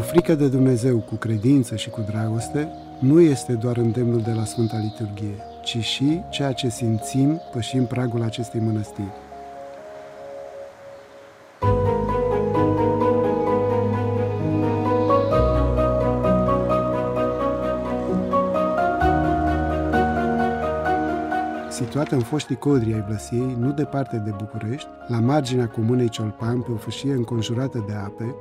frică de Dumnezeu, cu credință și cu dragoste, nu este doar îndemnul de la Sfânta Liturghie, ci și ceea ce simțim pășind pragul acestei mănăstiri. Situată în foștii codri ai Vlăsiei, nu departe de București, la marginea comunei Ciolpan, pe o fâșie înconjurată de ape,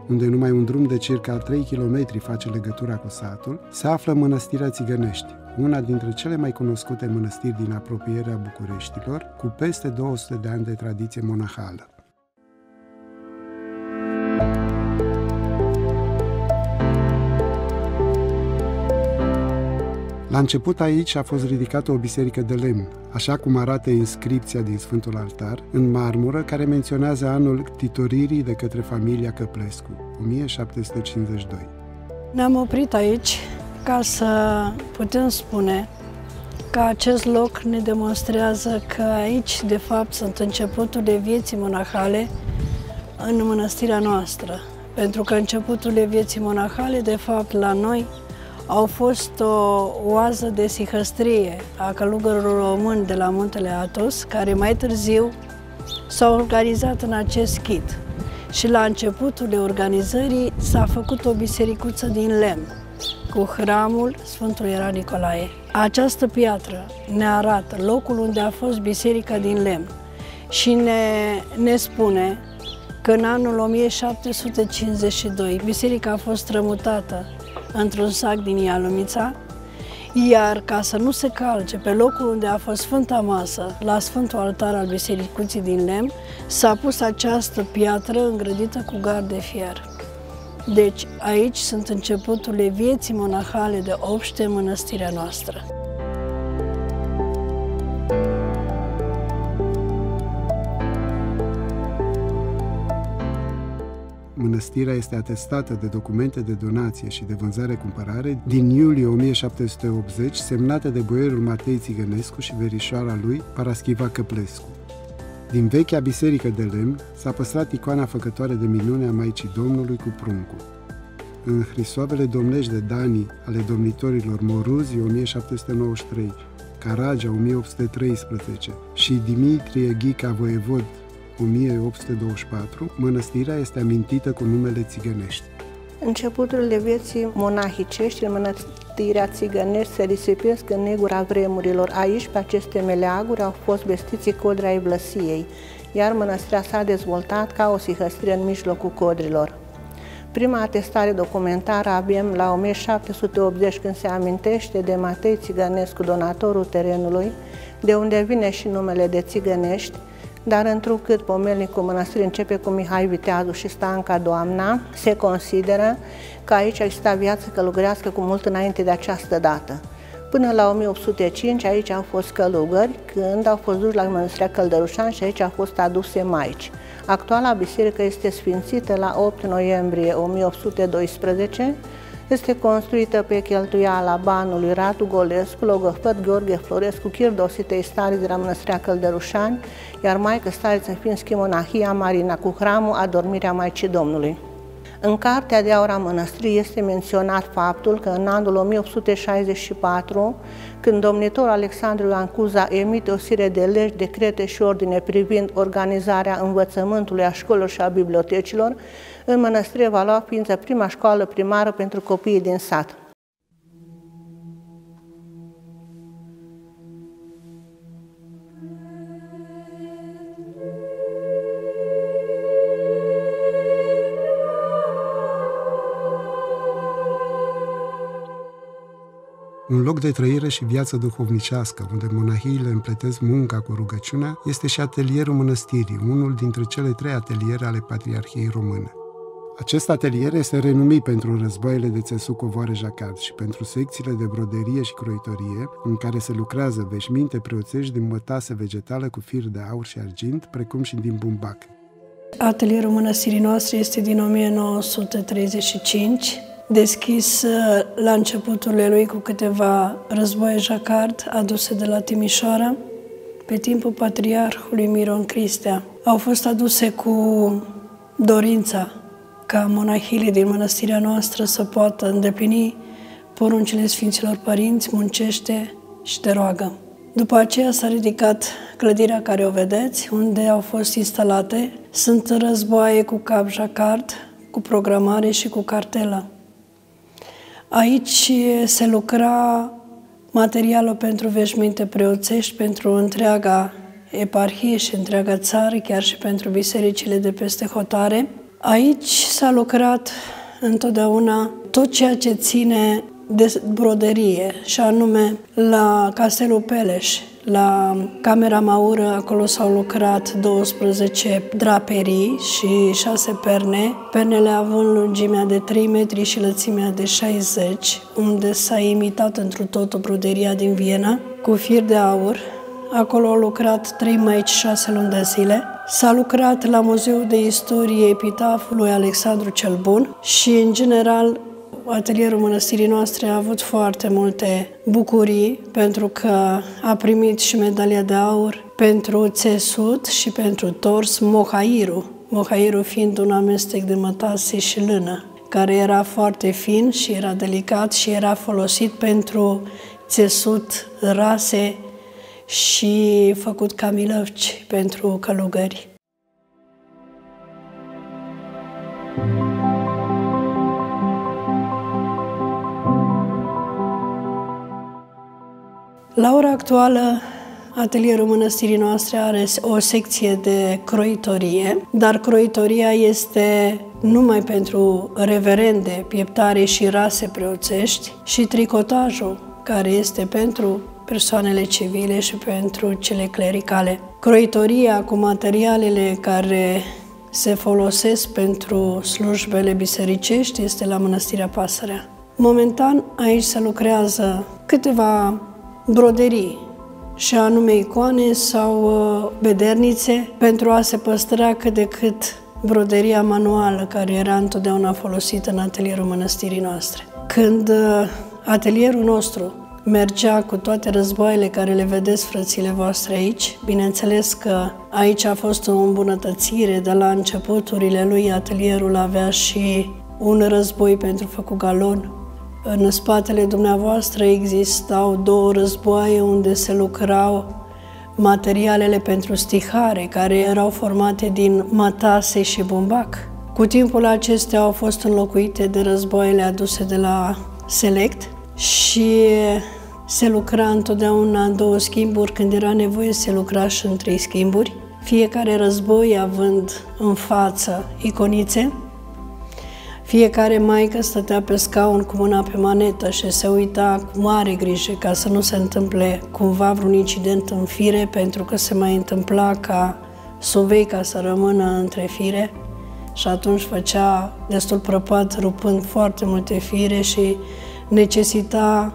unde numai un drum de circa 3 km face legătura cu satul, se află Mănăstirea Țigănești, una dintre cele mai cunoscute mănăstiri din apropierea Bucureștilor, cu peste 200 de ani de tradiție monahală. La început aici a fost ridicată o biserică de lemn, așa cum arată inscripția din Sfântul Altar, în marmură, care menționează anul titoririi de către familia Căplescu, 1752. Ne-am oprit aici ca să putem spune că acest loc ne demonstrează că aici, de fapt, sunt începuturile vieții monahale în mănăstirea noastră. Pentru că începuturile vieții monahale, de fapt, la noi, au fost o oază de sihăstrie a călugărilor români de la Muntele Athos, care mai târziu s-au organizat în acest chit. Și la începutul organizării s-a făcut o bisericuță din lemn, cu hramul Sfântul Ierarh Nicolae. Această piatră ne arată locul unde a fost biserica din lemn și ne spune că în anul 1752 biserica a fost strămutată într-un sac din Ialomița, iar ca să nu se calce pe locul unde a fost Sfânta Masă, la Sfântul Altar al Bisericuții din lemn, s-a pus această piatră îngrădită cu gard de fier. Deci aici sunt începuturile vieții monahale de obște în mănăstirea noastră. Mănăstirea este atestată de documente de donație și de vânzare-cumpărare din iulie 1780, semnate de boierul Matei Țigănescu și verișoara lui, Paraschiva Căplescu. Din vechea biserică de lemn s-a păstrat icoana făcătoare de minune a Maicii Domnului cu pruncul. În hrisoavele domnești de Danii ale domnitorilor Moruzi 1793, Caragea 1813 și Dimitrie Ghica Voievod 1824, mănăstirea este amintită cu numele Țigănești. Începuturile vieții monahicești în mănăstirea Țigănești se risipesc în negura vremurilor. Aici, pe aceste meleaguri, au fost vestiții codri ai Vlăsiei, iar mănăstirea s-a dezvoltat ca o sihăstire în mijlocul codrilor. Prima atestare documentară avem la 1780, când se amintește de Matei Țigănescu, donatorul terenului, de unde vine și numele de Țigănești, dar întrucât pomelnicul mănăstirii începe cu Mihai Viteazu și Stanca Doamna, se consideră că aici exista viață călugărească cu mult înainte de această dată. Până la 1805 aici au fost călugări, când au fost duși la mănăstirea Căldărușan și aici au fost aduse maici. Actuala biserică este sfințită la 8 noiembrie 1812, este construită pe cheltuiala banului Radu Golescu, logofăt Gheorghe Florescu, chir dositei stare de la mănăstirea Căldărușani, iar maică stariță fiind schimonahia Marina cu hramul Adormirea Maicii Domnului. În Cartea de Aur a mănăstirii este menționat faptul că în anul 1864, când domnitorul Alexandru Ioan Cuza emite o serie de legi, decrete și ordine privind organizarea învățământului, a școlilor și a bibliotecilor, în mănăstire va lua ființă prima școală primară pentru copiii din sat. Un loc de trăire și viață duhovnicească, unde monahiile împletesc munca cu rugăciunea, este și atelierul mănăstirii, unul dintre cele 3 ateliere ale Patriarhiei Române. Acest atelier este renumit pentru războaiele de țesut covoare-jacard și pentru secțiile de broderie și croitorie, în care se lucrează veșminte preoțești din mătase vegetală cu fir de aur și argint, precum și din bumbac. Atelierul mănăstirii noastre este din 1935, deschis la începuturile lui cu câteva războaie jacard aduse de la Timișoara, pe timpul patriarhului Miron Cristea. Au fost aduse cu dorința ca monahilii din mănăstirea noastră să poată îndeplini poruncile Sfinților Părinți, muncește și te roagă. După aceea s-a ridicat clădirea care o vedeți, unde au fost instalate. Sunt războaie cu cap jacard, cu programare și cu cartelă. Aici se lucra materialul pentru veșminte preoțești, pentru întreaga eparhie și întreaga țară, chiar și pentru bisericile de peste hotare. Aici s-a lucrat întotdeauna tot ceea ce ține de broderie, și anume la Castelul Peleș, la Camera Maură, acolo s-au lucrat 12 draperii și 6 perne, pernele având lungimea de 3 metri și lățimea de 60, unde s-a imitat întru totul broderia din Viena, cu fir de aur. Acolo au lucrat 3 maici 6 luni de zile. S-a lucrat la Muzeul de Istorie epitaful lui Alexandru cel Bun și, în general, atelierul mănăstirii noastre a avut foarte multe bucurii, pentru că a primit și medalia de aur pentru țesut și pentru tors mohairul fiind un amestec de mătase și lână, care era foarte fin și era delicat și era folosit pentru țesut rase și făcut ca milăvci pentru călugări. La ora actuală, atelierul mănăstirii noastre are o secție de croitorie, dar croitoria este numai pentru reverende, pieptare și rase preoțești, și tricotajul, care este pentru persoanele civile și pentru cele clericale. Croitoria cu materialele care se folosesc pentru slujbele bisericești este la Mănăstirea Pasărea. Momentan aici se lucrează câteva broderii, și anume icoane sau bedernițe, pentru a se păstra cât de cât broderia manuală care era întotdeauna folosită în atelierul mănăstirii noastre. Când atelierul nostru mergea cu toate războaiele care le vedeți, frățile voastre, aici, bineînțeles că aici a fost o îmbunătățire. De la începuturile lui, atelierul avea și un război pentru făcut galon. În spatele dumneavoastră existau 2 războaie unde se lucrau materialele pentru stihare, care erau formate din mătase și bumbac. Cu timpul acestea au fost înlocuite de războaiele aduse de la Select și se lucra întotdeauna în 2 schimburi. Când era nevoie, se lucra și în 3 schimburi, fiecare război având în față iconițe. Fiecare maică stătea pe scaun cu mâna pe manetă și se uita cu mare grijă ca să nu se întâmple cumva vreun incident în fire, pentru că se mai întâmpla ca suveica să rămână între fire și atunci făcea destul prăpat, rupând foarte multe fire și necesita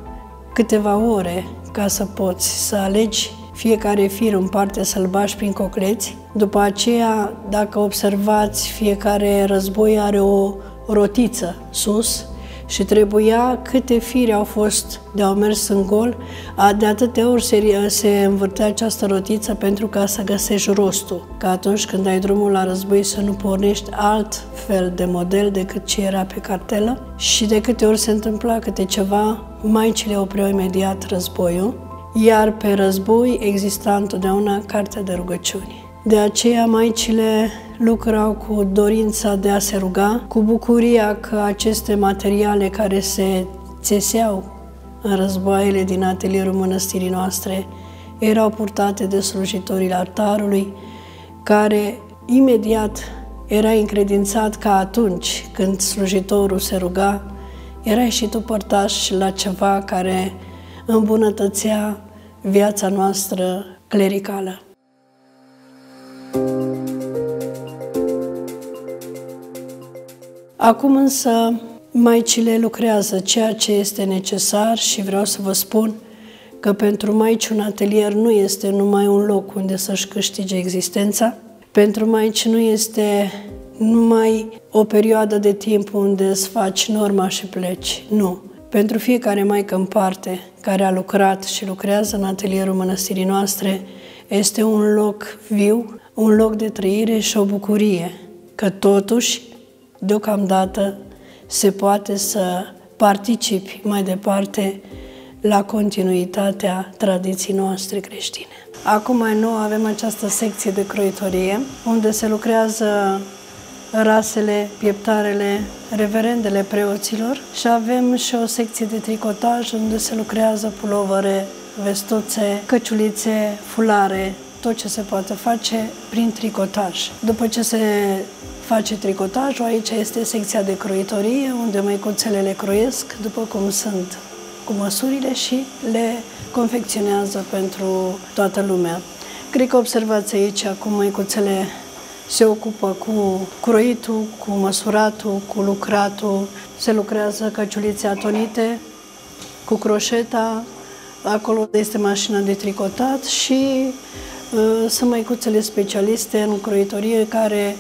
câteva ore ca să poți să alegi fiecare fir în parte, să-l bași prin cocleți. După aceea, dacă observați, fiecare război are o rotiță sus și trebuia, câte fire au fost de au mers în gol, de atâtea ori se învârtea această rotiță pentru ca să găsești rostul, ca atunci când ai drumul la război să nu pornești alt fel de model decât ce era pe cartelă. Și de câte ori se întâmpla câte ceva, maicile opreau imediat războiul, iar pe război exista întotdeauna cartea de rugăciuni. De aceea maicile lucrau cu dorința de a se ruga, cu bucuria că aceste materiale care se țeseau în războaiele din atelierul mănăstirii noastre erau purtate de slujitorii altarului, care imediat era încredințat că atunci când slujitorul se ruga, erai și tu părtaș la ceva care îmbunătățea viața noastră clericală. Acum însă maicile lucrează ceea ce este necesar și vreau să vă spun că pentru maici un atelier nu este numai un loc unde să-și câștige existența. Pentru maici nu este numai o perioadă de timp unde îți faci norma și pleci. Nu. Pentru fiecare maică în parte care a lucrat și lucrează în atelierul mănăstirii noastre, este un loc viu, un loc de trăire și o bucurie, că totuși deocamdată se poate să participi mai departe la continuitatea tradiției noastre creștine. Acum mai nou avem această secție de croitorie, unde se lucrează rasele, pieptarele, reverendele preoților și avem și o secție de tricotaj unde se lucrează pulovere, vestuțe, căciulițe, fulare, tot ce se poate face prin tricotaj. După ce se face tricotajul, aici este secția de croitorie, unde măicuțele le croiesc după cum sunt cu măsurile și le confecționează pentru toată lumea. Cred că observați aici cum măicuțele se ocupă cu croitul, cu măsuratul, cu lucratul, se lucrează căciulițe atonite, cu croșeta, acolo este mașina de tricotat și sunt măicuțele specialiste în croitorie care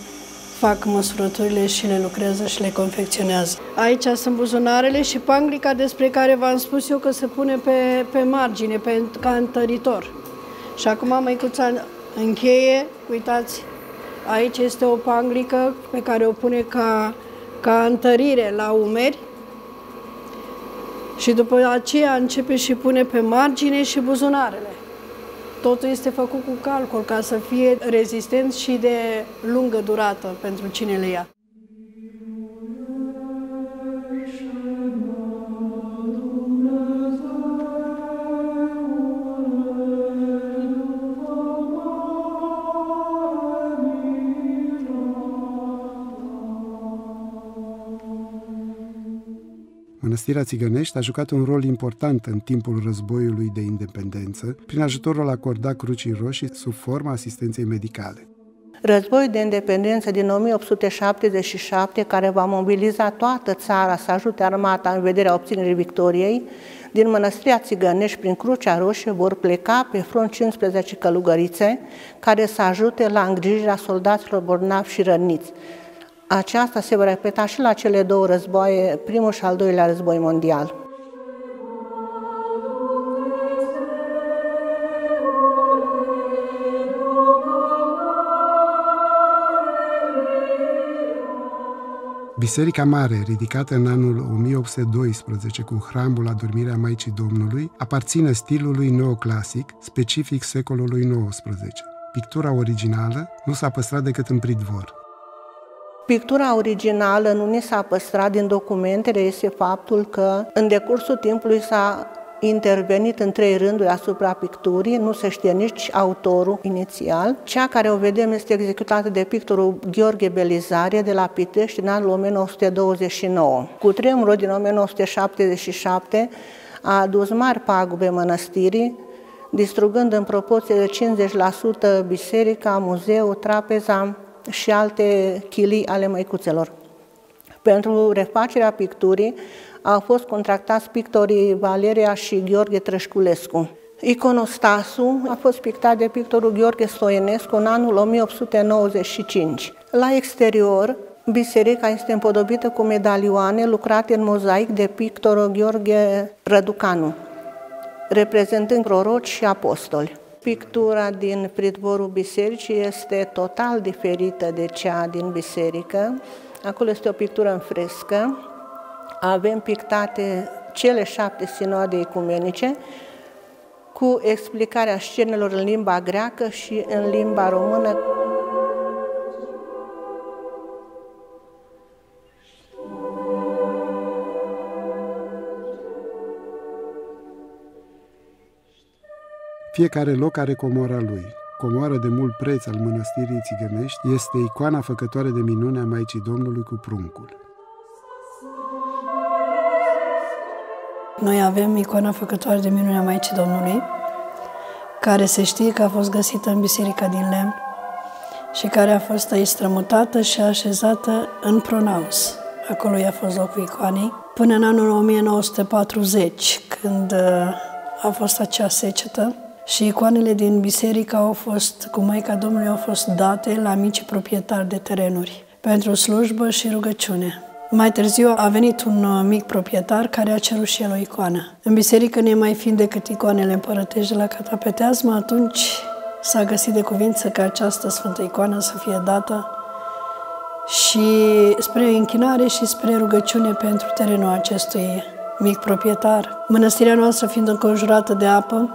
fac măsurăturile și le lucrează și le confecționează. Aici sunt buzunarele și panglica despre care v-am spus eu că se pune pe margine, ca întăritor. Și acum măicuța încheie, uitați, aici este o panglică pe care o pune ca întărire la umeri și după aceea începe și pune pe margine și buzunarele. Totul este făcut cu calcul ca să fie rezistent și de lungă durată pentru cine le ia. Mănăstirea Țigănești a jucat un rol important în timpul războiului de independență, prin ajutorul acordat Crucii Roșii sub forma asistenței medicale. Războiul de independență din 1877, care va mobiliza toată țara să ajute armata în vederea obținerii victoriei, din Mănăstirea Țigănești, prin Crucea Roșie, vor pleca pe front 15 călugărițe care să ajute la îngrijirea soldaților bolnavi și răniți. Aceasta se va repeta și la cele două războaie, primul și al doilea război mondial. Biserica Mare, ridicată în anul 1812 cu hramul Adormirea Maicii Domnului, aparține stilului neoclasic, specific secolului XIX. Pictura originală nu s-a păstrat decât în pridvor. Pictura originală nu ni s-a păstrat din documentele, este faptul că în decursul timpului s-a intervenit în 3 rânduri asupra picturii, nu se știe nici autorul inițial. Cea care o vedem este executată de pictorul Gheorghe Belizarie de la Pitești în anul 1929. Cutremurul din 1977 a adus mari pagube mănăstirii, distrugând în proporție de 50% biserica, muzeul, trapeza și alte chilii ale măicuțelor. Pentru refacerea picturii au fost contractați pictorii Valeria și Gheorghe Trășculescu. Iconostasul a fost pictat de pictorul Gheorghe Stoienescu în anul 1895. La exterior, biserica este împodobită cu medalioane lucrate în mozaic de pictorul Gheorghe Răducanu, reprezentând proroci și apostoli. Pictura din pridvorul bisericii este total diferită de cea din biserică. Acolo este o pictură în frescă. Avem pictate cele 7 sinoade ecumenice cu explicarea scenelor în limba greacă și în limba română. Fiecare loc are comora lui. Comoara de mult preț al Mănăstirii Țigănești este icoana făcătoare de minune a Maicii Domnului cu pruncul. Noi avem icoana făcătoare de minune a Maicii Domnului, care se știe că a fost găsită în biserica din lemn și care a fost aici strămutată și așezată în pronaos. Acolo i-a fost locul icoanei, până în anul 1940, când a fost acea secetă și icoanele din biserică cu Maica Domnului au fost date la mici proprietari de terenuri pentru slujbă și rugăciune. Mai târziu a venit un mic proprietar care a cerut și el o icoană. În biserică, nemai fiind decât icoanele împărătești de la Catapeteasmă, atunci s-a găsit de cuvință ca această sfântă icoană să fie dată și spre închinare și spre rugăciune pentru terenul acestui mic proprietar. Mănăstirea noastră fiind înconjurată de apă,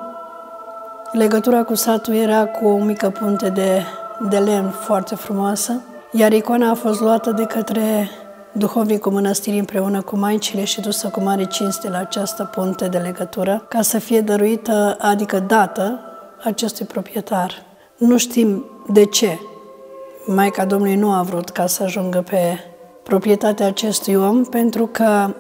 legătura cu satul era cu o mică punte de lemn foarte frumoasă, iar icoana a fost luată de către duhovnicul mănăstirii împreună cu maicile și dusă cu mare cinste la această punte de legătură, ca să fie dăruită, adică dată, acestui proprietar. Nu știm de ce Maica Domnului nu a vrut ca să ajungă pe proprietatea acestui om, pentru că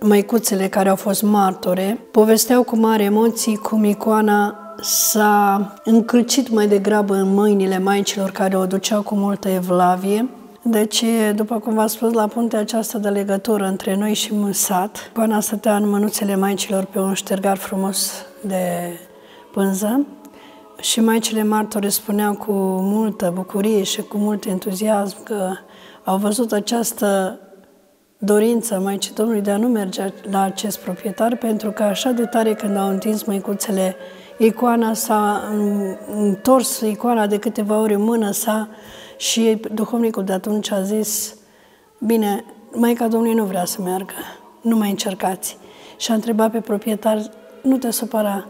măicuțele care au fost martore povesteau cu mari emoții cum icoana s-a încălcit mai degrabă în mâinile maicilor care o duceau cu multă evlavie. Deci, după cum v-am spus, la puntea aceasta de legătură între noi și sat, icoana stătea în mânuțele maicilor pe un ștergar frumos de pânză și maicile martore spuneau cu multă bucurie și cu mult entuziasm că au văzut această dorință Maicii Domnului de a nu merge la acest proprietar, pentru că așa de tare când au întins măicuțele, icoana s-a întors, icoana de câteva ori în mână sa și duhovnicul de atunci a zis: bine, Maica Domnului nu vrea să meargă, nu mai încercați. Și a întrebat pe proprietar: nu te supăra,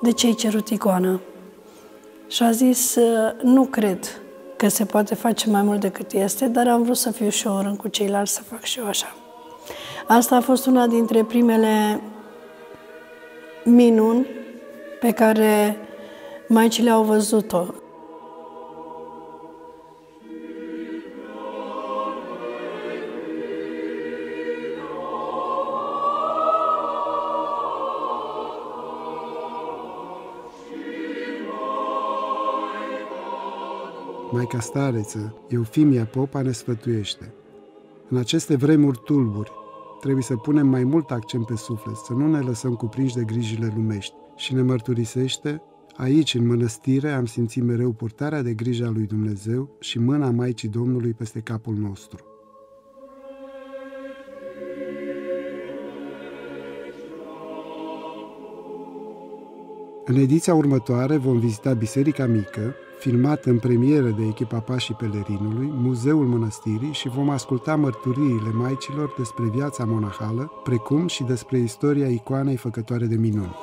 de ce ai cerut icoana? Și a zis: nu cred că se poate face mai mult decât este, dar am vrut să fiu și eu în rând cu ceilalți, să fac și eu așa. Asta a fost una dintre primele minuni pe care maicile au văzut-o. Maica Stareță, Eufimia Popa, ne sfătuiește: în aceste vremuri tulburi, trebuie să punem mai mult accent pe suflet, să nu ne lăsăm cuprinși de grijile lumești. Și ne mărturisește: aici, în mănăstire, am simțit mereu purtarea de grijă a lui Dumnezeu și mâna Maicii Domnului peste capul nostru. În ediția următoare vom vizita Biserica Mică, filmată în premieră de echipa Pașii Pelerinului, Muzeul Mănăstirii, și vom asculta mărturiile maicilor despre viața monahală, precum și despre istoria icoanei făcătoare de minuni.